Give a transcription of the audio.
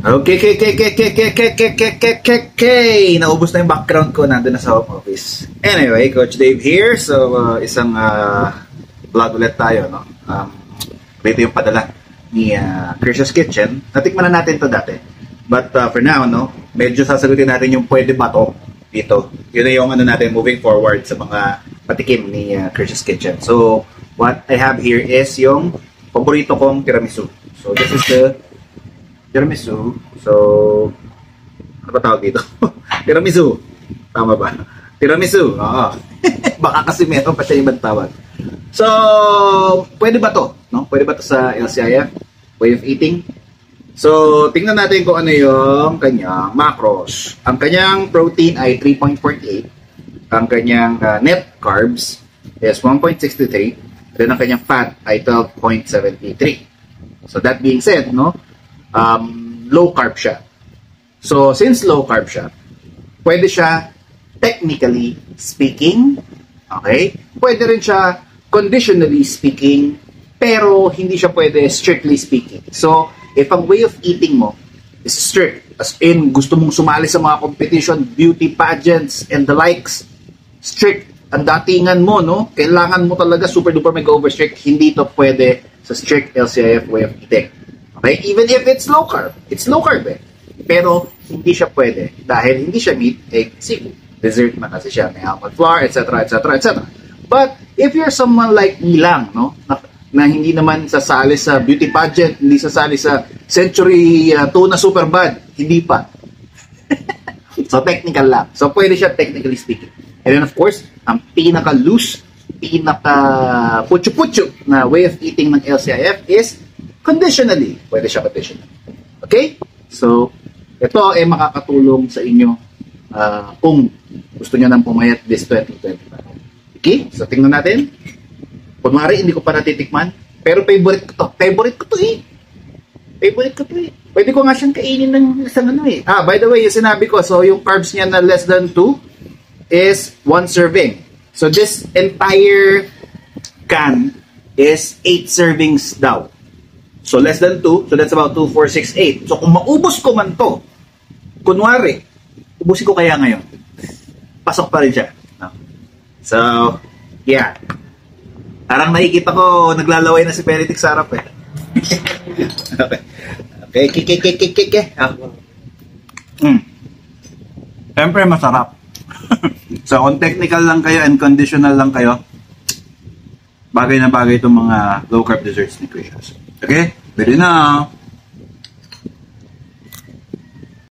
Okay. Naubos na yung background ko. Nandun na sa home office. Anyway, Coach Dave here. So, isang vlog ulit tayo, no? Ito yung padala ni Krisha's Kitchen. Natikman na natin to dati. But for now, no? Medyo sasagutin natin yung pwede ba to dito. Yun na yung ano natin moving forward sa mga patikim ni Krisha's Kitchen. So, what I have here is yung paborito kong tiramisu. So, this is the tiramisu. So, ano ba tawag dito? Tiramisu. Tama ba? Tiramisu. Oo. Baka kasi meron pa siya ibang tawag. So, pwede ba to? No? Pwede ba to sa LCIF? Way of eating? So, tingnan natin kung ano yung kanyang macros. Ang kanyang protein ay 3.48. Ang kanyang net carbs is 1.63. Then ang kanyang fat ay 12.73. So, that being said, no? Low carb siya. So, since low carb siya, pwede siya technically speaking, okay? Pwede rin siya conditionally speaking, pero hindi siya pwede strictly speaking. So, if ang way of eating mo is strict, as in gusto mong sumali sa mga competition, beauty pageants, and the likes, strict ang datingan mo, no? Kailangan mo talaga super duper mega over strict, hindi to pwede sa strict LCIF way of eating. Okay? Even if it's low carb eh. Pero hindi siya pwede dahil hindi siya meat, egg, seafood. Dessert na kasi siya, may almond flour, etc. But if you're someone like me lang, no? Na hindi naman sasali sa beauty pageant, hindi sasali sa Century Tuna Super Bad, hindi pa. So technical lang. So pwede siya technically speaking. And then of course, ang pinaka-loose, pinaka-putyo-putyo na way of eating ng LCIF is conditionally. Pwede siya conditionally. Okay? So, ito ay makakatulong sa inyo kung gusto nyo nang pumayat this 2025. Okay? So, tingnan natin. Kunwari, hindi ko pa natitikman. Pero favorite ko to. Favorite ko to eh. Pwede ko nga siyang kainin ng isang ano eh. By the way, yung sinabi ko, so yung carbs niya na less than 2 is 1 serving. So, this entire can is 8 servings daw. So, less than 2. So, that's about 2, 4, 6, 8. So, kung maubos ko man to, kunwari, ubusin ko kaya ngayon. Pasok pa rin siya. No? So, yeah. Parang nakikita ko, naglalaway na si Benedict sa harap eh. Okay. Okay. Siyempre, masarap. So, kung technical lang kayo and conditional lang kayo, bagay na bagay itong mga low-carb desserts ni Krisha's. Okay? Pwede na.